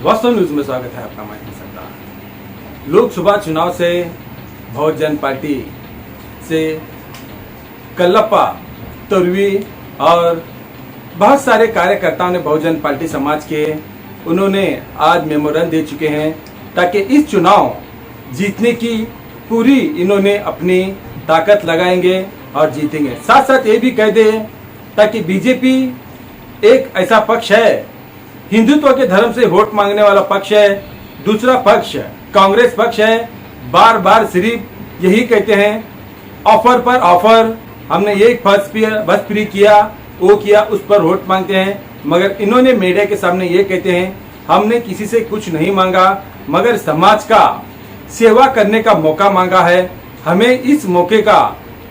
वास्तव न्यूज में स्वागत है आपका। मैं सरदार। लोकसभा चुनाव से बहुजन पार्टी से कल्लप्पा, तुर्वी और बहुत सारे कार्यकर्ताओं ने बहुजन पार्टी समाज के उन्होंने आज मेमोरेंडम दे चुके हैं ताकि इस चुनाव जीतने की पूरी इन्होंने अपनी ताकत लगाएंगे और जीतेंगे। साथ साथ ये भी कह दे ताकि बीजेपी एक ऐसा पक्ष है, हिंदुत्व के धर्म से वोट मांगने वाला पक्ष है। दूसरा पक्ष कांग्रेस पक्ष है, बार बार सिर्फ यही कहते हैं ऑफर पर ऑफर, हमने ये बस फ्री किया, वो किया, उस पर वोट मांगते हैं। मगर इन्होंने मीडिया के सामने ये कहते हैं हमने किसी से कुछ नहीं मांगा, मगर समाज का सेवा करने का मौका मांगा है। हमें इस मौके का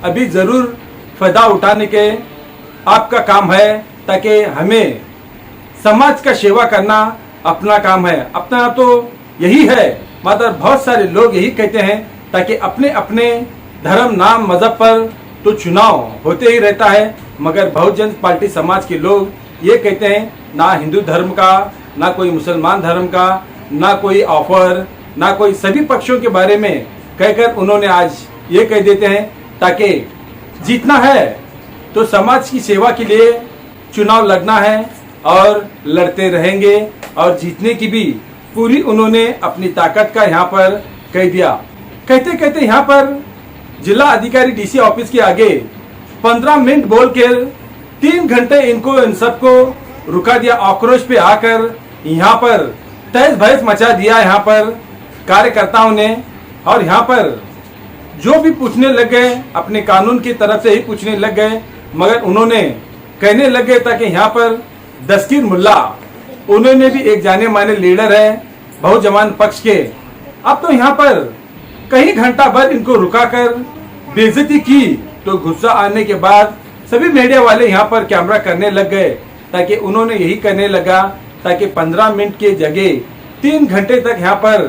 अभी जरूर फायदा उठाने के आपका काम है ताकि हमें समाज का सेवा करना अपना काम है। अपना तो यही है, मगर बहुत सारे लोग यही कहते हैं ताकि अपने अपने धर्म नाम मजहब पर तो चुनाव होते ही रहता है, मगर बहुजन पार्टी समाज के लोग ये कहते हैं ना हिंदू धर्म का, ना कोई मुसलमान धर्म का, ना कोई ऑफर, ना कोई, सभी पक्षों के बारे में कहकर उन्होंने आज ये कह देते हैं ताकि जीतना है तो समाज की सेवा के लिए चुनाव लड़ना है और लड़ते रहेंगे और जीतने की भी पूरी उन्होंने अपनी ताकत का यहाँ पर कह दिया। कहते कहते यहाँ पर जिला अधिकारी डीसी ऑफिस के आगे 15 मिनट बोलकर 3 घंटे इनको इन सबको रुका दिया। आक्रोश पे आकर यहाँ पर तहस भहस मचा दिया यहाँ पर कार्यकर्ताओं ने, और यहाँ पर जो भी पूछने लग गए अपने कानून की तरफ से ही पूछने लग गए। मगर उन्होंने कहने लग गए ताकि यहाँ पर दस्तगीर मुल्ला, उन्होंने भी एक जाने माने लीडर है बहुजमान पक्ष के, अब तो यहाँ पर कई घंटा भर इनको रुकाकर बेइज्जती की। तो गुस्सा आने के बाद सभी मीडिया वाले यहाँ पर कैमरा करने लग गए ताकि उन्होंने यही करने लगा ताकि 15 मिनट के जगह 3 घंटे तक यहाँ पर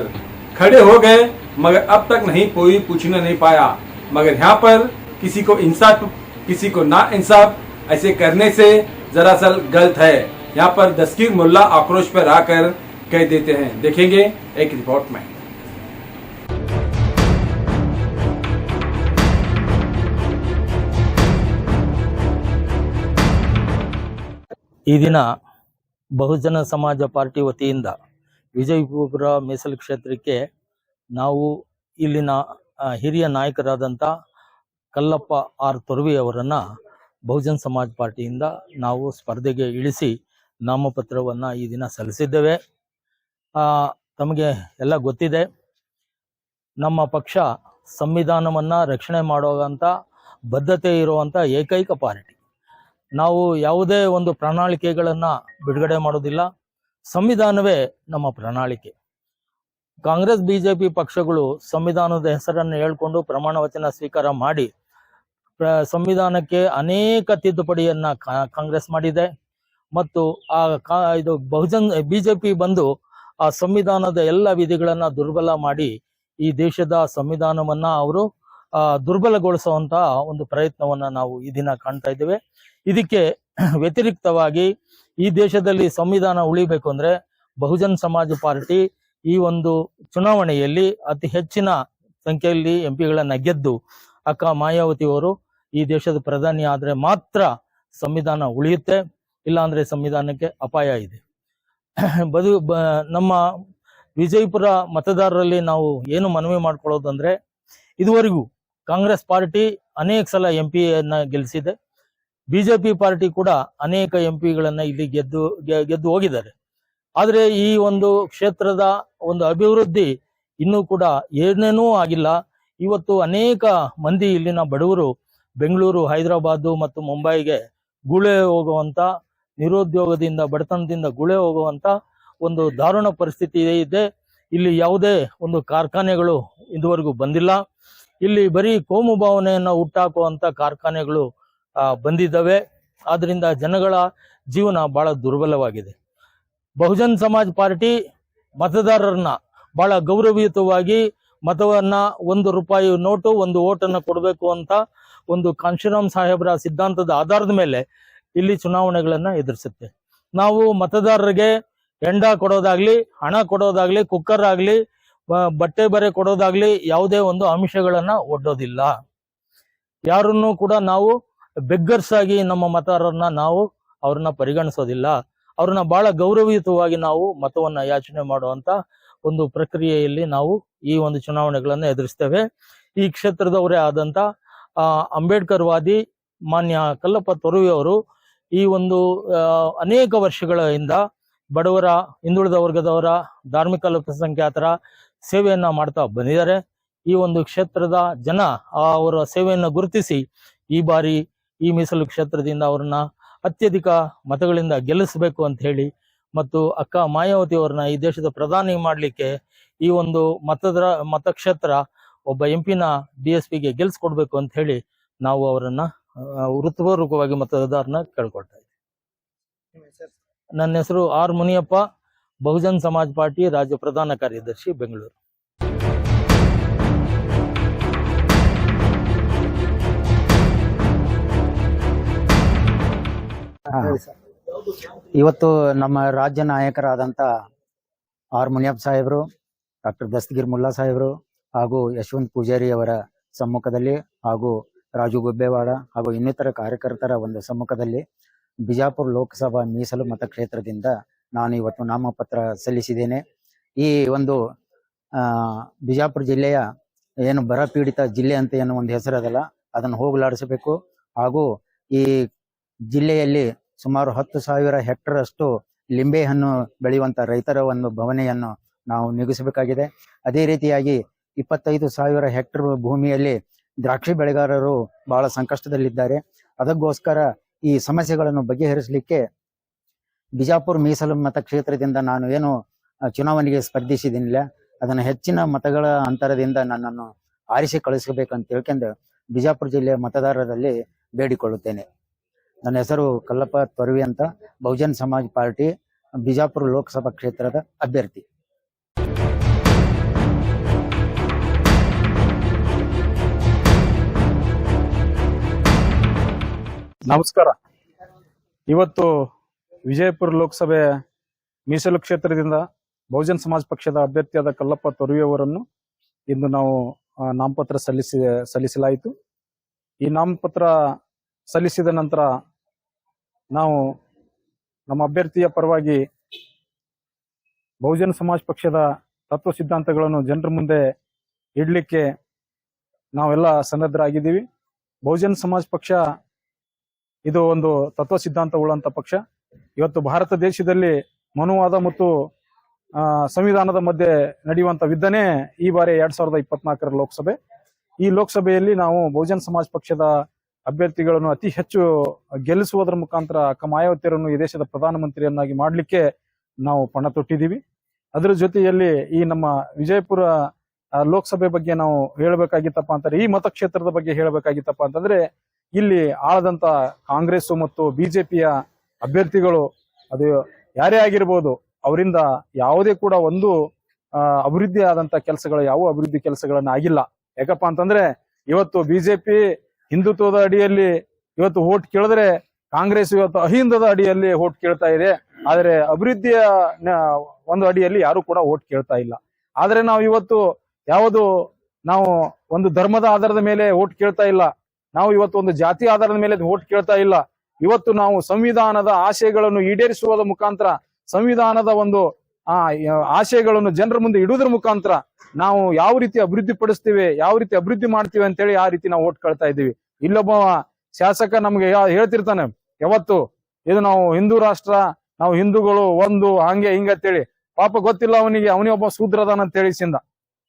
खड़े हो गए, मगर अब तक नहीं कोई पूछने नहीं पाया। मगर यहाँ पर किसी को इंसाफ किसी को ना इंसाफ ऐसे करने से दरअसल गलत है। यहाँ पर दस्तगीर मुल्ला आक्रोश पर आकर कह देते हैं। देखेंगे एक रिपोर्ट में। ಈ ದಿನ ಬಹುಜನ ಸಮಾಜ ಪಾರ್ಟಿ ವತಿಯಿಂದ ವಿಜಯಪುರ ಮೀಸಲು ಕ್ಷೇತ್ರಕ್ಕೆ ನಾವು ಇಲ್ಲಿನ ಹಿರಿಯ ನಾಯಕರಾದಂಥ ಕಲ್ಲಪ್ಪ ಆರ್ ತೊರ್ವಿ ಅವರನ್ನು ಬಹುಜನ ಸಮಾಜ ಪಾರ್ಟಿಯಿಂದ ನಾವು ಸ್ಪರ್ಧೆಗೆ ಇಳಿಸಿ ನಾಮಪತ್ರವನ್ನು ಈ ದಿನ ಸಲ್ಲಿಸಿದ್ದೇವೆ. ತಮಗೆ ಎಲ್ಲ ಗೊತ್ತಿದೆ, ನಮ್ಮ ಪಕ್ಷ ಸಂವಿಧಾನವನ್ನು ರಕ್ಷಣೆ ಮಾಡುವಂಥ ಬದ್ಧತೆ ಇರುವಂಥ ಏಕೈಕ ಪಾರ್ಟಿ. ನಾವು ಯಾವುದೇ ಒಂದು ಪ್ರಣಾಳಿಕೆಗಳನ್ನು ಬಿಡುಗಡೆ ಮಾಡೋದಿಲ್ಲ, ಸಂವಿಧಾನವೇ ನಮ್ಮ ಪ್ರಣಾಳಿಕೆ. ಕಾಂಗ್ರೆಸ್ ಬಿಜೆಪಿ ಪಕ್ಷಗಳು ಸಂವಿಧಾನದ ಹೆಸರನ್ನು ಹೇಳ್ಕೊಂಡು ಪ್ರಮಾಣ ವಚನ ಸ್ವೀಕಾರ ಮಾಡಿ ಸಂವಿಧಾನಕ್ಕೆ ಅನೇಕ ತಿದ್ದುಪಡಿಯನ್ನ ಕಾಂಗ್ರೆಸ್ ಮಾಡಿದೆ. ಮತ್ತು ಇದು ಬಿಜೆಪಿ ಬಂದು ಆ ಸಂವಿಧಾನದ ಎಲ್ಲ ವಿಧಿಗಳನ್ನ ದುರ್ಬಲ ಮಾಡಿ ಈ ದೇಶದ ಸಂವಿಧಾನವನ್ನ ಅವರು ದುರ್ಬಲಗೊಳಿಸುವಂತ ಒಂದು ಪ್ರಯತ್ನವನ್ನ ನಾವು ಈ ದಿನ ಕಾಣ್ತಾ ಇದ್ದೇವೆ. ಇದಕ್ಕೆ ವ್ಯತಿರಿಕ್ತವಾಗಿ ಈ ದೇಶದಲ್ಲಿ ಸಂವಿಧಾನ ಉಳಿಬೇಕು ಅಂದ್ರೆ ಬಹುಜನ್ ಸಮಾಜ ಪಾರ್ಟಿ ಈ ಒಂದು ಚುನಾವಣೆಯಲ್ಲಿ ಅತಿ ಹೆಚ್ಚಿನ ಸಂಖ್ಯೆಯಲ್ಲಿ ಎಂಪಿಗಳನ್ನ ಗೆದ್ದು ಅಕ್ಕ ಮಾಯಾವತಿ ಅವರು ಈ ದೇಶದ ಪ್ರಧಾನಿ ಆದ್ರೆ ಮಾತ್ರ ಸಂವಿಧಾನ ಉಳಿಯುತ್ತೆ, ಇಲ್ಲ ಅಂದ್ರೆ ಸಂವಿಧಾನಕ್ಕೆ ಅಪಾಯ ಇದೆ. ನಮ್ಮ ವಿಜಯಪುರ ಮತದಾರರಲ್ಲಿ ನಾವು ಏನು ಮನವಿ ಮಾಡ್ಕೊಳ್ಳೋದಂದ್ರೆ, ಇದುವರೆಗೂ ಕಾಂಗ್ರೆಸ್ ಪಾರ್ಟಿ ಅನೇಕ ಸಲ ಎಂಪಿಯನ್ನ ಗೆಲ್ಲಿಸಿದೆ, ಬಿಜೆಪಿ ಪಾರ್ಟಿ ಕೂಡ ಅನೇಕ ಎಂಪಿಗಳನ್ನ ಇಲ್ಲಿ ಗೆದ್ದು ಹೋಗಿದ್ದಾರೆ. ಆದ್ರೆ ಈ ಒಂದು ಕ್ಷೇತ್ರದ ಒಂದು ಅಭಿವೃದ್ಧಿ ಇನ್ನೂ ಕೂಡ ಏನೇನೂ ಆಗಿಲ್ಲ. ಇವತ್ತು ಅನೇಕ ಮಂದಿ ಇಲ್ಲಿನ ಬಡವರು ಬೆಂಗಳೂರು, ಹೈದರಾಬಾದ್ ಮತ್ತು ಮುಂಬೈಗೆ ಗುಳೆ ಹೋಗುವಂತ, ನಿರುದ್ಯೋಗದಿಂದ ಬಡತನದಿಂದ ಗುಳೆ ಹೋಗುವಂತ ಒಂದು ದಾರುಣ ಪರಿಸ್ಥಿತಿ ಇದೆ. ಇಲ್ಲಿ ಯಾವುದೇ ಒಂದು ಕಾರ್ಖಾನೆಗಳು ಇದುವರೆಗೂ ಬಂದಿಲ್ಲ. ಇಲ್ಲಿ ಬರೀ ಕೋಮು ಭಾವನೆಯನ್ನ ಹುಟ್ಟಾಕುವಂತ ಕಾರ್ಖಾನೆಗಳು ಬಂದಿದ್ದಾವೆ. ಆದ್ರಿಂದ ಜನಗಳ ಜೀವನ ಬಹಳ ದುರ್ಬಲವಾಗಿದೆ. ಬಹುಜನ್ ಸಮಾಜ್ ಪಾರ್ಟಿ ಮತದಾರರನ್ನ ಬಹಳ ಗೌರವಯುತವಾಗಿ ಮತವನ್ನ ₹1 ನೋಟು 1 ಓಟನ್ನ ಕೊಡಬೇಕು ಅಂತ ಒಂದು ಕಾಂಶಿರಾಮ್ ಸಾಹೇಬ್ರ ಸಿದ್ಧಾಂತದ ಆಧಾರದ ಮೇಲೆ ಇಲ್ಲಿ ಚುನಾವಣೆಗಳನ್ನ ಎದುರಿಸುತ್ತೆ. ನಾವು ಮತದಾರರಿಗೆ ಹೆಂಡ ಕೊಡೋದಾಗ್ಲಿ, ಹಣ ಕೊಡೋದಾಗ್ಲಿ, ಕುಕ್ಕರ್ ಆಗ್ಲಿ, ಬಟ್ಟೆ ಬರೆ ಕೊಡೋದಾಗ್ಲಿ ಯಾವುದೇ ಒಂದು ಅಂಶಗಳನ್ನ ಒಡ್ಡೋದಿಲ್ಲ. ಯಾರನ್ನು ಕೂಡ ನಾವು ಬೆಗ್ಗರ್ಸ್ ಆಗಿ ನಮ್ಮ ಮತದಾರರನ್ನ ನಾವು ಅವ್ರನ್ನ ಪರಿಗಣಿಸೋದಿಲ್ಲ. ಅವ್ರನ್ನ ಬಹಳ ಗೌರವಯುತವಾಗಿ ನಾವು ಮತವನ್ನ ಯಾಚನೆ ಮಾಡುವಂತ ಒಂದು ಪ್ರಕ್ರಿಯೆಯಲ್ಲಿ ನಾವು ಈ ಒಂದು ಚುನಾವಣೆಗಳನ್ನ ಎದುರಿಸ್ತೇವೆ. ಈ ಕ್ಷೇತ್ರದವರೇ ಆದಂತ ಅಂಬೇಡ್ಕರ್ ವಾದಿ ಮಾನ್ಯ ಕಲ್ಲಪ್ಪ ತೊರವಿ ಅವರು ಈ ಒಂದು ಅನೇಕ ವರ್ಷಗಳಿಂದ ಬಡವರ, ಹಿಂದುಳಿದ ವರ್ಗದವರ, ಧಾರ್ಮಿಕ ಅಲ್ಪಸಂಖ್ಯಾತರ ಸೇವೆಯನ್ನ ಮಾಡ್ತಾ ಬಂದಿದ್ದಾರೆ. ಈ ಒಂದು ಕ್ಷೇತ್ರದ ಜನ ಅವರ ಸೇವೆಯನ್ನು ಗುರುತಿಸಿ ಈ ಬಾರಿ ಈ ಮೀಸಲು ಕ್ಷೇತ್ರದಿಂದ ಅವರನ್ನ ಅತ್ಯಧಿಕ ಮತಗಳಿಂದ ಗೆಲ್ಲಿಸಬೇಕು ಅಂತ ಹೇಳಿ, ಮತ್ತು ಅಕ್ಕ ಮಾಯಾವತಿ ಅವರನ್ನ ಈ ದೇಶದ ಪ್ರಧಾನಿ ಮಾಡಲಿಕ್ಕೆ ಈ ಒಂದು ಮತಕ್ಷೇತ್ರ ಒಬ್ಬ ಎಂಪಿನ DSPಗೆ ಗೆಲ್ಸ್ಕೊಡ್ಬೇಕು ಅಂತ ಹೇಳಿ ನಾವು ಅವರನ್ನ ಹೃತ್ಪೂರ್ವಕವಾಗಿ ಮತದಾರನ ಕೇಳ್ಕೊಳ್ತಾ ಇದ್ದೀವಿ. ನನ್ನ ಹೆಸರು ಆರ್ ಮುನಿಯಪ್ಪ, ಬಹುಜನ್ ಸಮಾಜ್ ಪಾರ್ಟಿ ರಾಜ್ಯ ಪ್ರಧಾನ ಕಾರ್ಯದರ್ಶಿ, ಬೆಂಗಳೂರು. ಇವತ್ತು ನಮ್ಮ ರಾಜ್ಯ ನಾಯಕರಾದಂತ ಆರ್ ಮುನಿಯಪ್ಪ ಸಾಹೇಬರು, ಡಾಕ್ಟರ್ ದಸ್ತಗೀರ್ ಮುಲ್ಲಾ ಸಾಹೇಬರು ಹಾಗೂ ಯಶವಂತ್ ಪೂಜಾರಿ ಅವರ ಸಮ್ಮುಖದಲ್ಲಿ ಹಾಗೂ ರಾಜು ಗುಬ್ಬೇವಾಡ ಹಾಗೂ ಇನ್ನಿತರ ಕಾರ್ಯಕರ್ತರ ಒಂದು ಸಮ್ಮುಖದಲ್ಲಿ ಬಿಜಾಪುರ ಲೋಕಸಭಾ ಮೀಸಲು ಮತಕ್ಷೇತ್ರದಿಂದ ನಾನು ಇವತ್ತು ನಾಮಪತ್ರ ಸಲ್ಲಿಸಿದ್ದೇನೆ. ಈ ಒಂದು ಬಿಜಾಪುರ ಜಿಲ್ಲೆಯ ಏನು ಬರ ಪೀಡಿತ ಜಿಲ್ಲೆ ಅಂತ ಏನು ಒಂದು ಹೆಸರದಲ್ಲ, ಅದನ್ನು ಹೋಗಲಾಡಿಸಬೇಕು. ಹಾಗೂ ಈ ಜಿಲ್ಲೆಯಲ್ಲಿ ಸುಮಾರು 10,000 ಹೆಕ್ಟರ್ ಅಷ್ಟು ಲಿಂಬೆ ಹಣ್ಣು ಬೆಳೆಯುವಂತ ರೈತರ ಒಂದು ಭವನೆಯನ್ನು ನಾವು ನಿಗಿಸಬೇಕಾಗಿದೆ. ಅದೇ ರೀತಿಯಾಗಿ 25,000 ಹೆಕ್ಟರ್ ಭೂಮಿಯಲ್ಲಿ ದ್ರಾಕ್ಷಿ ಬೆಳೆಗಾರರು ಬಹಳ ಸಂಕಷ್ಟದಲ್ಲಿದ್ದಾರೆ. ಅದಕ್ಕೋಸ್ಕರ ಈ ಸಮಸ್ಯೆಗಳನ್ನು ಬಗೆಹರಿಸಲಿಕ್ಕೆ ಬಿಜಾಪುರ ಮೀಸಲು ಮತಕ್ಷೇತ್ರದಿಂದ ನಾನು ಏನು ಚುನಾವಣೆಗೆ ಸ್ಪರ್ಧಿಸಿದ್ದೀನಿಲ್ಲ, ಅದನ್ನು ಹೆಚ್ಚಿನ ಮತಗಳ ಅಂತರದಿಂದ ನನ್ನನ್ನು ಆರಿಸಿ ಕಳಿಸಬೇಕಂತ ತಿಳ್ಕೊಂಡು ಬಿಜಾಪುರ ಜಿಲ್ಲೆಯ ಮತದಾರರಲ್ಲಿ ಬೇಡಿಕೊಳ್ಳುತ್ತೇನೆ. ನನ್ನ ಹೆಸರು ಕಲ್ಲಪ್ಪ ತೊರವಿ ಅಂತ, ಬಹುಜನ್ ಸಮಾಜ್ ಪಾರ್ಟಿ ಬಿಜಾಪುರ ಲೋಕಸಭಾ ಕ್ಷೇತ್ರದ ಅಭ್ಯರ್ಥಿ. ನಮಸ್ಕಾರ. ಇವತ್ತು ವಿಜಯಪುರ ಲೋಕಸಭೆ ಮೀಸಲು ಕ್ಷೇತ್ರದಿಂದ ಬಹುಜನ್ ಸಮಾಜ್ ಪಕ್ಷದ ಅಭ್ಯರ್ಥಿಯಾದ ಕಲ್ಲಪ್ಪ ತೊರವಿ ಅವರನ್ನು ಇಂದು ನಾವು ನಾಮಪತ್ರ ಸಲ್ಲಿಸಲಾಯಿತು. ಈ ನಾಮಪತ್ರ ಸಲ್ಲಿಸಿದ ನಂತರ ನಾವು ನಮ್ಮ ಅಭ್ಯರ್ಥಿಯ ಪರವಾಗಿ ಬಹುಜನ್ ಸಮಾಜ್ ಪಕ್ಷದ ತತ್ವ ಸಿದ್ಧಾಂತಗಳನ್ನು ಜನರ ಮುಂದೆ ಇಡ್ಲಿಕ್ಕೆ ನಾವೆಲ್ಲ ಸನ್ನದ್ಧರಾಗಿದ್ದೀವಿ. ಬಹುಜನ್ ಸಮಾಜ್ ಪಕ್ಷ ಇದು ಒಂದು ತತ್ವ ಸಿದ್ಧಾಂತ ಉಳ್ಳಂತ ಪಕ್ಷ. ಇವತ್ತು ಭಾರತ ದೇಶದಲ್ಲಿ ಮನುವಾದ ಮತ್ತು ಸಂವಿಧಾನದ ಮಧ್ಯೆ ನಡೆಯುವಂತ ವಿಧಾನೇ ಈ ಬಾರಿ 2024ರ ಲೋಕಸಭೆ. ಈ ಲೋಕಸಭೆಯಲ್ಲಿ ನಾವು ಬಹುಜನ್ ಸಮಾಜ್ ಪಕ್ಷದ ಅಭ್ಯರ್ಥಿಗಳನ್ನು ಅತಿ ಹೆಚ್ಚು ಗೆಲ್ಲಿಸುವುದರ ಮುಖಾಂತರ ಅಕ್ಕ ಮಾಯಾವತಿಯರನ್ನು ಈ ದೇಶದ ಪ್ರಧಾನಮಂತ್ರಿಯನ್ನಾಗಿ ಮಾಡಲಿಕ್ಕೆ ನಾವು ಪಣ ತೊಟ್ಟಿದ್ದೀವಿ. ಅದರ ಜೊತೆಯಲ್ಲಿ ಈ ನಮ್ಮ ವಿಜಯಪುರ ಲೋಕಸಭೆ ಬಗ್ಗೆ ನಾವು ಹೇಳಬೇಕಾಗಿತ್ತಪ್ಪ ಅಂತಂದ್ರೆ, ಈ ಮತಕ್ಷೇತ್ರದ ಬಗ್ಗೆ ಹೇಳಬೇಕಾಗಿತ್ತಪ್ಪ ಅಂತಂದ್ರೆ, ಇಲ್ಲಿ ಆಳದಂತ ಕಾಂಗ್ರೆಸ್ ಮತ್ತು ಬಿಜೆಪಿಯ ಅಭ್ಯರ್ಥಿಗಳು ಅದು ಯಾರೇ ಆಗಿರ್ಬೋದು, ಅವರಿಂದ ಯಾವುದೇ ಕೂಡ ಒಂದು ಅಭಿವೃದ್ಧಿ ಆದಂತ ಕೆಲಸಗಳು, ಯಾವ ಅಭಿವೃದ್ಧಿ ಕೆಲಸಗಳನ್ನ ಆಗಿಲ್ಲ. ಯಾಕಪ್ಪ ಅಂತಂದ್ರೆ ಇವತ್ತು ಬಿಜೆಪಿ ಹಿಂದುತ್ವದ ಅಡಿಯಲ್ಲಿ ಇವತ್ತು ವೋಟ್ ಕೇಳಿದ್ರೆ, ಕಾಂಗ್ರೆಸ್ ಇವತ್ತು ಅಹಿಂದದ ಅಡಿಯಲ್ಲಿ ವೋಟ್ ಕೇಳ್ತಾ ಇದೆ. ಆದ್ರೆ ಅಭಿವೃದ್ಧಿಯ ಒಂದು ಅಡಿಯಲ್ಲಿ ಯಾರು ಕೂಡ ವೋಟ್ ಕೇಳ್ತಾ ಇಲ್ಲ. ಆದ್ರೆ ನಾವು ಇವತ್ತು ನಾವು ಒಂದು ಧರ್ಮದ ಆಧಾರದ ಮೇಲೆ ವೋಟ್ ಕೇಳ್ತಾ ಇಲ್ಲ, ನಾವು ಇವತ್ತು ಒಂದು ಜಾತಿ ಆಧಾರದ ಮೇಲೆ ವೋಟ್ ಕೇಳ್ತಾ ಇಲ್ಲ. ಇವತ್ತು ನಾವು ಸಂವಿಧಾನದ ಆಶಯಗಳನ್ನು ಈಡೇರಿಸುವುದರ ಮುಖಾಂತರ, ಸಂವಿಧಾನದ ಒಂದು ಆಶಯಗಳನ್ನು ಜನರ ಮುಂದೆ ಇಡುವುದರ ಮುಖಾಂತರ ನಾವು ಯಾವ ರೀತಿ ಅಭಿವೃದ್ಧಿ ಪಡಿಸ್ತೀವಿ, ಯಾವ ರೀತಿ ಅಭಿವೃದ್ಧಿ ಮಾಡ್ತೀವಿ ಅಂತೇಳಿ ಆ ರೀತಿ ನಾವು ವೋಟ್ ಕೇಳ್ತಾ ಇದ್ದೀವಿ. ಇಲ್ಲೊಬ್ಬ ಶಾಸಕ ನಮ್ಗೆ ಹೇಳ್ತಿರ್ತಾನೆ ಯಾವತ್ತು, ಇದು ನಾವು ಹಿಂದೂ ರಾಷ್ಟ್ರ, ನಾವು ಹಿಂದೂಗಳು ಒಂದು ಹಂಗೆ ಹಿಂಗಂತೇಳಿ. ಪಾಪ ಗೊತ್ತಿಲ್ಲ ಅವನಿಗೆ, ಅವನೊಬ್ಬ ಶೂದ್ರದಾನ ಅಂತ ಹೇಳಿಸಿಂದ,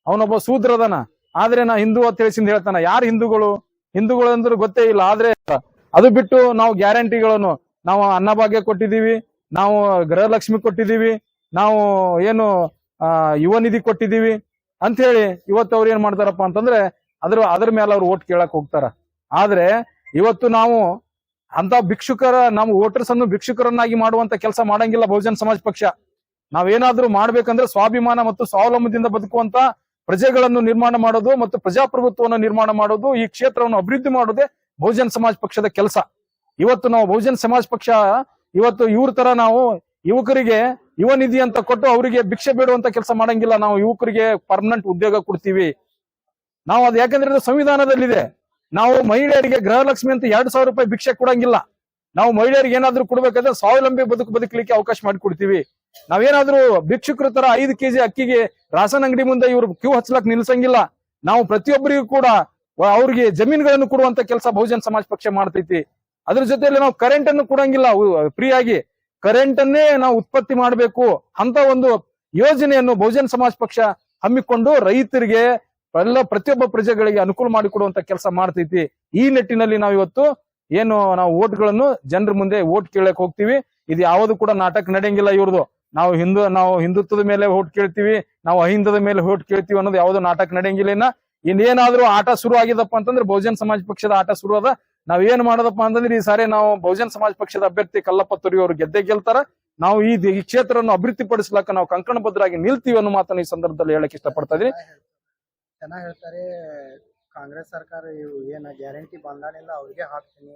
ಅವನೊಬ್ಬ ಶೂದ್ರದಾನ. ಆದ್ರೆ ನಾ ಹಿಂದೂ ಅಂತ ಹೇಳಿಸಿಂದ ಹೇಳ್ತಾನ. ಯಾರು ಹಿಂದೂಗಳು ಅಂದ್ರೆ ಗೊತ್ತೇ ಇಲ್ಲ. ಆದ್ರೆ ಅದು ಬಿಟ್ಟು ನಾವು ಗ್ಯಾರಂಟಿಗಳನ್ನು, ನಾವು ಅನ್ನಭಾಗ್ಯ ಕೊಟ್ಟಿದ್ದೀವಿ, ನಾವು ಗೃಹಲಕ್ಷ್ಮಿ ಕೊಟ್ಟಿದ್ದೀವಿ, ನಾವು ಏನು ಯುವ ನಿಧಿ ಕೊಟ್ಟಿದ್ದೀವಿ ಅಂತ ಹೇಳಿ ಇವತ್ತು ಅವ್ರು ಏನ್ ಮಾಡ್ತಾರಪ್ಪ ಅಂತಂದ್ರೆ ಅದ್ರ ಮೇಲೆ ಅವ್ರು ವೋಟ್ ಕೇಳಕ್ ಹೋಗ್ತಾರ. ಆದ್ರೆ ಇವತ್ತು ನಾವು ಅಂತ ನಮ್ಮ ವೋಟರ್ಸ್ ಅನ್ನು ಭಿಕ್ಷುಕರನ್ನಾಗಿ ಮಾಡುವಂತ ಕೆಲಸ ಮಾಡಂಗಿಲ್ಲ ಬಹುಜನ್ ಸಮಾಜ್ ಪಕ್ಷ. ನಾವೇನಾದ್ರೂ ಮಾಡ್ಬೇಕಂದ್ರೆ ಸ್ವಾಭಿಮಾನ ಮತ್ತು ಸ್ವಾವಲಂಬದಿಂದ ಬದುಕುವಂತ ಪ್ರಜೆಗಳನ್ನು ನಿರ್ಮಾಣ ಮಾಡೋದು ಮತ್ತು ಪ್ರಜಾಪ್ರಭುತ್ವವನ್ನು ನಿರ್ಮಾಣ ಮಾಡೋದು, ಈ ಕ್ಷೇತ್ರವನ್ನು ಅಭಿವೃದ್ಧಿ ಮಾಡೋದೇ ಬಹುಜನ್ ಸಮಾಜ್ ಪಕ್ಷದ ಕೆಲಸ. ಇವತ್ತು ನಾವು ಬಹುಜನ್ ಸಮಾಜ್ ಪಕ್ಷ ಇವತ್ತು ಇವ್ರ ತರ ನಾವು ಯುವಕರಿಗೆ ಯುವ ನಿಧಿ ಅಂತ ಕೊಟ್ಟು ಅವರಿಗೆ ಭಿಕ್ಷೆ ಬೇಡುವಂತ ಕೆಲಸ ಮಾಡಂಗಿಲ್ಲ. ನಾವು ಯುವಕರಿಗೆ ಪರ್ಮನೆಂಟ್ ಉದ್ಯೋಗ ಕೊಡ್ತೀವಿ. ನಾವು ಅದು ಯಾಕಂದ್ರೆ ಇದು ಸಂವಿಧಾನದಲ್ಲಿದೆ. ನಾವು ಮಹಿಳೆಯರಿಗೆ ಗೃಹಲಕ್ಷ್ಮಿ ಅಂತ 2,000 ರೂಪಾಯಿ ಭಿಕ್ಷೆ ಕೊಡಂಗಿಲ್ಲ. ನಾವು ಮಹಿಳೆಯರಿಗೆ ಏನಾದ್ರೂ ಕೊಡ್ಬೇಕಾದ್ರೆ ಸ್ವಾವಲಂಬಿ ಬದುಕಲಿಕ್ಕೆ ಅವಕಾಶ ಮಾಡಿಕೊಡ್ತೀವಿ. ನಾವೇನಾದ್ರೂ ಭಿಕ್ಷುಕರ ತರ 5 ಕೆಜಿ ಅಕ್ಕಿಗೆ ರಾಸನ್ ಅಂಗಡಿ ಮುಂದೆ ಇವ್ರು ಕ್ಯೂ ಹಚ್ಚಲಕ್ ನಿಲ್ಸಂಗಿಲ್ಲ. ನಾವು ಪ್ರತಿಯೊಬ್ಬರಿಗೂ ಕೂಡ ಅವ್ರಿಗೆ ಜಮೀನುಗಳನ್ನು ಕೊಡುವಂತ ಕೆಲಸ ಬಹುಜನ್ ಸಮಾಜ ಪಕ್ಷ ಮಾಡ್ತೈತಿ. ಅದ್ರ ಜೊತೆಯಲ್ಲಿ ನಾವು ಕರೆಂಟ್ ಅನ್ನು ಕೊಡಂಗಿಲ್ಲ ಫ್ರೀ ಆಗಿ. ಕರೆಂಟ್ ಅನ್ನೇ ನಾವು ಉತ್ಪತ್ತಿ ಮಾಡಬೇಕು ಅಂತ ಒಂದು ಯೋಜನೆಯನ್ನು ಬಹುಜನ್ ಸಮಾಜ ಪಕ್ಷ ಹಮ್ಮಿಕೊಂಡು ರೈತರಿಗೆ ಪ್ರತಿಯೊಬ್ಬ ಪ್ರಜೆಗಳಿಗೆ ಅನುಕೂಲ ಮಾಡಿಕೊಡುವಂತ ಕೆಲಸ ಮಾಡ್ತೈತಿ. ಈ ನಿಟ್ಟಿನಲ್ಲಿ ನಾವು ಇವತ್ತು ನಾವು ಓಟ್ಗಳನ್ನು ಜನರ ಮುಂದೆ ಓಟ್ ಕೇಳಕ್ ಹೋಗ್ತೀವಿ. ಇದು ಯಾವುದು ಕೂಡ ನಾಟಕ ನಡೆಯಂಗಿಲ್ಲ ಇವ್ರದ್ದು. ನಾವು ಹಿಂದುತ್ವದ ಮೇಲೆ ಓಟ್ ಕೇಳ್ತೀವಿ, ನಾವು ಅಹಿಂದದ ಮೇಲೆ ಓಟ್ ಕೇಳ್ತೀವಿ ಅನ್ನೋದು ಯಾವ್ದು ನಾಟಕ ನಡೆಯಂಗಿಲ್ಲ. ಇನ್ನೇನಾದ್ರೂ ಆಟ ಶುರು ಆಗಿದಪ್ಪ ಅಂತಂದ್ರೆ ಬಹುಜನ್ ಸಮಾಜ ಪಕ್ಷದ ಆಟ ಶುರು ಅದ. ನಾವ್ ಏನ್ ಮಾಡೋದಪ್ಪ ಅಂತಂದ್ರೆ ಈ ಸಾರಿ ನಾವು ಬಹುಜನ್ ಸಮಾಜ ಪಕ್ಷದ ಅಭ್ಯರ್ಥಿ ಕಲ್ಲಪ್ಪ ತೊರವಿ ಅವರು ಗೆಲ್ತಾರ. ನಾವು ಈ ಕ್ಷೇತ್ರವನ್ನು ಅಭಿವೃದ್ಧಿ ಪಡಿಸ್ಲಾಕ ನಾವು ಕಂಕಣಬದ್ಧರಾಗಿ ನಿಲ್ತೀವಿ ಅನ್ನೋ ಮಾತನ್ನ ಈ ಸಂದರ್ಭದಲ್ಲಿ ಹೇಳಕ್ ಇಷ್ಟಪಡ್ತಾ ಇದೀನಿ. ಚೆನ್ನಾಗಿ ಹೇಳ್ತಾರೆ. ಕಾಂಗ್ರೆಸ್ ಸರ್ಕಾರ ಏನ ಗ್ಯಾರಂಟಿ ಬಂದಾನಿಲ್ಲ ಅವ್ರಿಗೆ ಹಾಕ್ತೀನಿ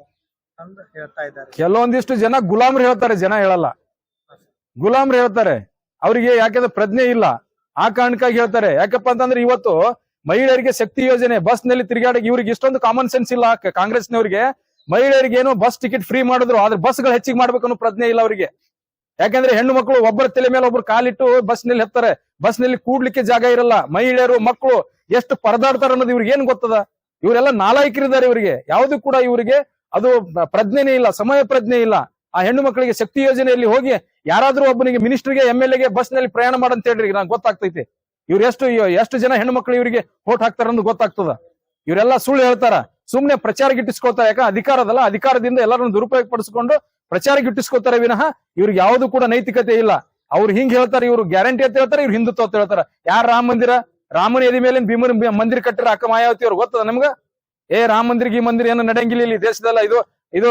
ಅಂತ ಹೇಳ್ತಾ ಇದ್ದಾರೆ. ಕೆಲವೊಂದಿಷ್ಟು ಜನ ಗುಲಾಮ್ರು ಹೇಳ್ತಾರೆ, ಜನ ಹೇಳಲ್ಲ. ಗುಲಾಮ್ರು ಹೇಳ್ತಾರೆ, ಅವ್ರಿಗೆ ಯಾಕೆಂದ್ರೆ ಪ್ರಜ್ಞೆ ಇಲ್ಲ, ಆ ಕಾರಣಕ್ಕಾಗಿ ಹೇಳ್ತಾರೆ. ಯಾಕಪ್ಪ ಅಂತಂದ್ರೆ ಇವತ್ತು ಮಹಿಳೆಯರಿಗೆ ಶಕ್ತಿ ಯೋಜನೆ ಬಸ್ ನಲ್ಲಿ ತಿರುಗಾಡಕ್ಕೆ ಇವ್ರಿಗೆ ಇಷ್ಟೊಂದು ಕಾಮನ್ ಸೆನ್ಸ್ ಇಲ್ಲ. ಕಾಂಗ್ರೆಸ್ನವ್ರಿಗೆ ಮಹಿಳೆಯರಿಗೆ ಏನೋ ಬಸ್ ಟಿಕೆಟ್ ಫ್ರೀ ಮಾಡಿದ್ರು, ಆದ್ರೆ ಬಸ್ಗಳು ಹೆಚ್ಚಿಗೆ ಮಾಡ್ಬೇಕನ್ನೋ ಪ್ರಜ್ಞೆ ಇಲ್ಲ ಅವರಿಗೆ. ಯಾಕಂದ್ರೆ ಹೆಣ್ಣು ಮಕ್ಕಳು ಒಬ್ಬರ ತಲೆ ಮೇಲೆ ಒಬ್ರು ಕಾಲಿಟ್ಟು ಬಸ್ ನಲ್ಲಿ ಹತ್ತಾರೆ. ಬಸ್ ನಲ್ಲಿ ಕೂಡ್ಲಿಕ್ಕೆ ಜಾಗ ಇರಲ್ಲ. ಮಹಿಳೆಯರು ಮಕ್ಕಳು ಎಷ್ಟು ಪರದಾಡ್ತಾರ ಅನ್ನೋದು ಇವ್ರಿಗೆ ಏನ್ ಗೊತ್ತದ? ಇವರೆಲ್ಲ ನಾಲಾಯಕರಿದ್ದಾರೆ. ಇವರಿಗೆ ಯಾವ್ದು ಕೂಡ ಇವರಿಗೆ ಅದು ಪ್ರಜ್ಞೆನೇ ಇಲ್ಲ, ಸಮಯ ಪ್ರಜ್ಞೆ ಇಲ್ಲ. ಆ ಹೆಣ್ಣು ಮಕ್ಕಳಿಗೆ ಶಕ್ತಿ ಯೋಜನೆಯಲ್ಲಿ ಹೋಗಿ ಯಾರಾದ್ರೂ ಒಬ್ಬನಿಗೆ ಮಿನಿಸ್ಟರ್ಗೆ MLA ಬಸ್ ನಲ್ಲಿ ಪ್ರಯಾಣ ಮಾಡಂತ ಹೇಳ್ರಿ, ನಂಗೆ ಗೊತ್ತಾಗ್ತೈತಿ. ಇವ್ರು ಎಷ್ಟು ಜನ ಹೆಣ್ಣು ಮಕ್ಕಳು ಇವರಿಗೆ ವೋಟ್ ಹಾಕ್ತಾರ ಅನ್ನೋದು ಗೊತ್ತಾಗ್ತದ. ಇವರೆಲ್ಲ ಸುಳ್ಳು ಹೇಳ್ತಾರ, ಸುಮ್ನೆ ಪ್ರಚಾರ ಗಿಟ್ಟಿಸ್ಕೋತಾರೆ. ಯಾಕ ಅಧಿಕಾರದಲ್ಲ, ಅಧಿಕಾರದಿಂದ ಎಲ್ಲರನ್ನು ದುರುಪಯೋಗ ಪಡಿಸ್ಕೊಂಡು ಪ್ರಚಾರ ಗಿಟ್ಟಿಸ್ಕೋತಾರೆ ವಿನಃ ಇವ್ರಿಗೆ ಯಾವ್ದು ಕೂಡ ನೈತಿಕತೆ ಇಲ್ಲ. ಅವ್ರು ಹಿಂಗ್ ಹೇಳ್ತಾರೆ, ಇವ್ರು ಗ್ಯಾರಂಟಿ ಅಂತ ಹೇಳ್ತಾರೆ, ಇವ್ರು ಹಿಂದುತ್ವ ಅಂತ ಹೇಳ್ತಾರ. ಯಾರ ರಾಮನ ಎದಿ ಮೇಲೆ ಭೀಮನ ಮಂದಿರ ಕಟ್ಟಿರ ಅಕ್ಕ ಮಾಯಾವತಿ ಅವ್ರು ಗೊತ್ತದ ನಮ್ಗ? ರಾಮ ಮಂದಿರ ಈ ಮಂದಿರ ಏನು ನಡೆಯಂಗಿಲ್ಲ ಇಲ್ಲಿ ದೇಶದಲ್ಲ. ಇದು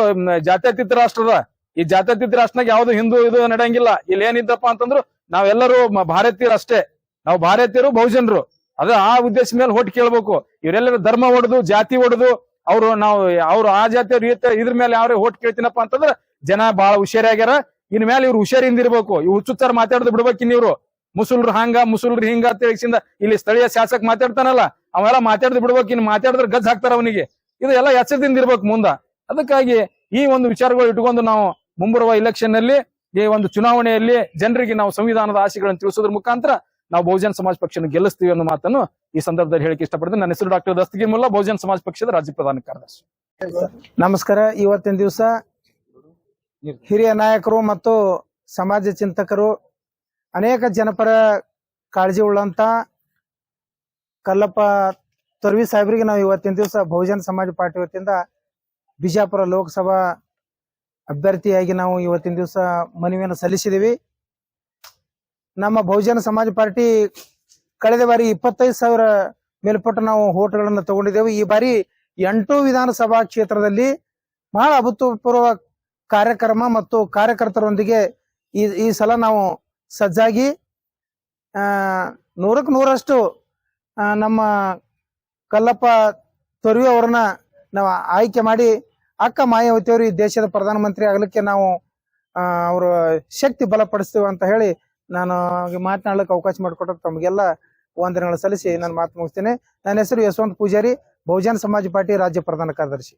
ಜಾತ್ಯತೀತ ರಾಷ್ಟ್ರದ. ಈ ಜಾತ್ಯತೀತ ರಾಷ್ಟ್ರನಾಗ ಯಾವ್ದು ಹಿಂದೂ ಇದು ನಡೆಯಂಗಿಲ್ಲ. ಇಲ್ಲಿ ಏನಿದ್ದಪ್ಪ ಅಂತಂದ್ರು ನಾವೆಲ್ಲರೂ ಭಾರತೀಯರು ಅಷ್ಟೇ. ನಾವು ಭಾರತೀಯರು ಬಹುಜನರು. ಆ ಉದ್ದೇಶ ಮೇಲೆ ಓಟ್ ಕೇಳ್ಬೇಕು. ಇವರೆಲ್ಲರೂ ಧರ್ಮ ಹೊಡೆದು ಜಾತಿ ಹೊಡೆದು ಅವ್ರು ಆ ಜಾತಿಯವ್ರು ಇದ್ರ ಮೇಲೆ ಯಾವ್ರೆ ಓಟ್ ಕೇಳ್ತೀನಪ್ಪ ಅಂತಂದ್ರೆ ಜನ ಬಹಳ ಹುಷಾರಾಗ್ಯಾರ. ಇನ್ ಮೇಲೆ ಇವ್ರು ಹುಷಾರಿಂದ ಇರ್ಬೇಕು. ಇವ್ ಹುಚ್ಚುತ್ತಾರ ಮಾತಾಡೋದು ಬಿಡ್ಬೇಕು. ಇವ್ರು ಮುಸುಲ್ರು ಹಿಂಗ ಅಂತ ಹೇಳಿಸಿಂದ ಇಲ್ಲಿ ಸ್ಥಳೀಯ ಶಾಸಕ ಮಾತಾಡ್ತಾನಲ್ಲ, ಅವೆಲ್ಲ ಮಾತಾಡೋದು ಬಿಡ್ಬೇಕು. ಇನ್ನು ಮಾತಾಡಿದ್ರೆ ಗಜ್ ಹಾಕ್ತಾರ ಅವನಿಗೆ. ಇದು ಎಲ್ಲ ಎಚ್ಚರದಿಂದ ಇರ್ಬೇಕು ಮುಂದ. ಅದಕ್ಕಾಗಿ ಈ ಒಂದು ವಿಚಾರಗಳು ಇಟ್ಕೊಂಡು ನಾವು ಮುಂಬರುವ ಎಲೆಕ್ಷನ್ ನಲ್ಲಿ, ಈ ಒಂದು ಚುನಾವಣೆಯಲ್ಲಿ ಜನರಿಗೆ ನಾವು ಸಂವಿಧಾನದ ಆಶಯಗಳನ್ನು ತಿಳಿಸೋದ್ರ ಮುಖಾಂತರ ನಾವು ಬಹುಜನ್ ಸಮಾಜ ಪಕ್ಷನ ಗೆಲ್ಲಿಸ್ತೀವಿ ಅನ್ನೋ ಮಾತನ್ನು ಈ ಸಂದರ್ಭದಲ್ಲಿ ಹೇಳಿಕೆ ಇಷ್ಟಪಡ್ತೀನಿ. ನನ್ನ ಹೆಸರು ಡಾಕ್ಟರ್ ದಸ್ತಗೀರ್ ಮುಲ್ಲಾ, ಬಹುಜನ್ ಸಮಾಜ ಪಕ್ಷದ ರಾಜ್ಯ ಪ್ರಧಾನ ಕಾರ್ಯದರ್ಶಿ. ನಮಸ್ಕಾರ. ಇವತ್ತಿನ ದಿವಸ ಹಿರಿಯ ನಾಯಕರು ಮತ್ತು ಸಮಾಜ ಚಿಂತಕರು, ಅನೇಕ ಜನಪರ ಕಾಳಜಿ ಉಳ್ಳಂತ ಕಲ್ಲಪ್ಪ ತೊರವಿ ಸಾಹೇಬರಿಗೆ ನಾವು ಇವತ್ತಿನ ದಿವಸ ಬಹುಜನ್ ಸಮಾಜ ಪಾರ್ಟಿ ವತಿಯಿಂದ ಬಿಜಾಪುರ ಲೋಕಸಭಾ ಅಭ್ಯರ್ಥಿಯಾಗಿ ನಾವು ಇವತ್ತಿನ ದಿವಸ ಮನವಿಯನ್ನು ಸಲ್ಲಿಸಿದೀವಿ. ನಮ್ಮ ಬಹುಜನ ಸಮಾಜ ಪಾರ್ಟಿ ಕಳೆದ ಬಾರಿ 25,000 ಮೇಲ್ಪಟ್ಟ ನಾವು ಓಟ್ಗಳನ್ನು ತಗೊಂಡಿದ್ದೇವೆ. ಈ ಬಾರಿ 8 ವಿಧಾನಸಭಾ ಕ್ಷೇತ್ರದಲ್ಲಿ ಬಹಳ ಅಭೂತಪೂರ್ವ ಕಾರ್ಯಕ್ರಮ ಮತ್ತು ಕಾರ್ಯಕರ್ತರೊಂದಿಗೆ ಈ ಸಲ ನಾವು ಸಜ್ಜಾಗಿ 100ಕ್ಕೆ 100ರಷ್ಟು ನಮ್ಮ ಕಲ್ಲಪ್ಪ ತೊರವಿ ಅವರನ್ನ ನಾವು ಆಯ್ಕೆ ಮಾಡಿ ಅಕ್ಕ ಮಾಯಾವತಿ ಅವರು ಈ ದೇಶದ ಪ್ರಧಾನಮಂತ್ರಿ ಆಗಲಿಕ್ಕೆ ನಾವು ಅವರ ಶಕ್ತಿ ಬಲಪಡಿಸ್ತೀವಿ ಅಂತ ಹೇಳಿ ನಾನು ಮಾತನಾಡಲಿಕ್ಕೆ ಅವಕಾಶ ಮಾಡಿಕೊಟ್ಟು ತಮಗೆಲ್ಲ ವಂದನೆಗಳು ಸಲ್ಲಿಸಿ ನಾನು ಮಾತು ಮುಗಿಸ್ತೇನೆ. ನನ್ನ ಹೆಸರು ಯಶವಂತ್ ಪೂಜಾರಿ, ಬಹುಜನ ಸಮಾಜ ಪಾರ್ಟಿ ರಾಜ್ಯ ಪ್ರಧಾನ ಕಾರ್ಯದರ್ಶಿ.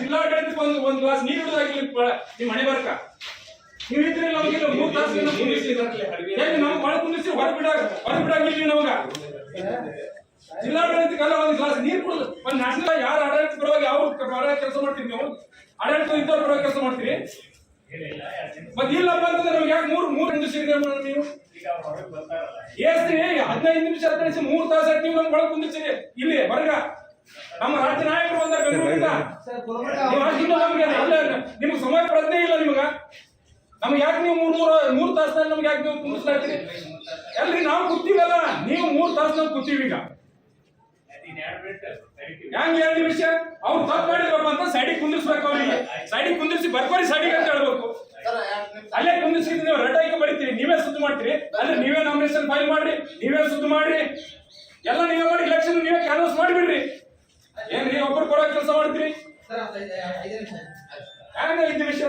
ಜಿಲ್ಲಾಡಳಿತಕ್ಕೆ ಒಂದು ಗ್ಲಾಸ್ ನೀರು ನಿಮ್ ಹಣೆ ಬರ್ಕ ನೀವಿದ್ರೆ ನಮಗೆ 3 ತಾಸು ನಾವು ಮಳೆ ಕುಂದಿಸಿ ಹೊರಬಿಡಾಗಿರ್ಲಿ ನಮಗ. ಜಿಲ್ಲಾಡಳಿತಕ್ಕೆಲ್ಲ ಒಂದು ಗ್ಲಾಸ್ ನೀರು ಕೊಡೋದು. ಒಂದು ನ್ಯಾಷನಲ್ ಯಾರು ಆಡಳಿತ ಪರವಾಗಿ ಯಾವ ಕೆಲಸ ಮಾಡ್ತೀರಿ? ನೀವು ಆಡಳಿತ ಇದ್ದವ್ರ ಪರವಾಗಿ ಕೆಲಸ ಮಾಡ್ತೀರಿ. ಮತ್ತೆ ಇಲ್ಲಪ್ಪ ಅಂತಂದ್ರೆ ನಮ್ಗೆ ಯಾಕೆ ಮೂರು ಕುಂದಿಸಿದ್ರೆ ನೀವು ಏಸ್ತೀರಿ? 15 ನಿಮಿಷ 3 ತಾಸು ಆಯ್ತು ನೀವು ನಮ್ಗೆ ಒಳಗೆ ಕುಂದಿಸಿರಿ. ಇಲ್ಲಿ ಹೊರಗ ನಮ್ಮ ರಾಜ್ಯ ನಾಯಕರು ಬಂದ ಬೆಂಗಳೂರಿಂದ ನಿಮ್ಗೆ ಸಮಯ ಪ್ರಜ್ಞೆ ಇಲ್ಲ. ನಿಮಗ ನಮ್ಗೆ ಯಾಕೆ ನೀವು 3 ತಾಸು ನಮ್ಗೆ ಯಾಕೆ ನೀವು ಕುಂದಿಸ್ಲಾಗ್ತೀರಿ? ಎಲ್ರಿ ನಾವು ಕೂತೀವಲ್ಲ, ನೀವು 3 ತಾಸು ನಾವು ಕೂತೀವಿ ಈಗ. ಹೆಂಗ್ 2 ನಿಮಿಷ ಅವ್ರು ತಪ್ಪು ಮಾಡಿದ್ರಪ್ಪ ಅಂತ ಸೈಡಿಗೆ ಕುಂದಿರ್ಸ್ಬೇಕು, ಅವ್ರಿಗೆ ಸೈಡಿಗೆ ಕುಂದಿರ್ಸಿ ಬರ್ಕೋರಿ ಸೈಡಿಗೆ ಅಂತ ಹೇಳ್ಬೇಕು. ಅಲ್ಲೇ ಕುಂದಿರ್ಸಿದ್ರೆ ನೀವು ರೆಡ್ ಆಗಿ ಬರೀತೀರಿ, ನೀವೇ ಸುತ್ತು ಮಾಡ್ತೀರಿ, ಅಂದ್ರೆ ನೀವೇ ನಾಮಿನೇಷನ್ ಫೈಲ್ ಮಾಡ್ರಿ, ನೀವೇ ಸುತ್ತು ಮಾಡ್ರಿ, ಎಲ್ಲ ನೀವೇ ಮಾಡಿ, ಇಲೆಕ್ಷನ್ ನೀವೇ ಕ್ಯಾನ್ವಸ್ ಮಾಡಿಬಿಡ್ರಿ. ಏನ್ರಿ ಒಬ್ಬರು ಕೊಡೋ ಕೆಲಸ ಮಾಡ್ತೀರಿ? ಹೆಂಗ 5 ನಿಮಿಷ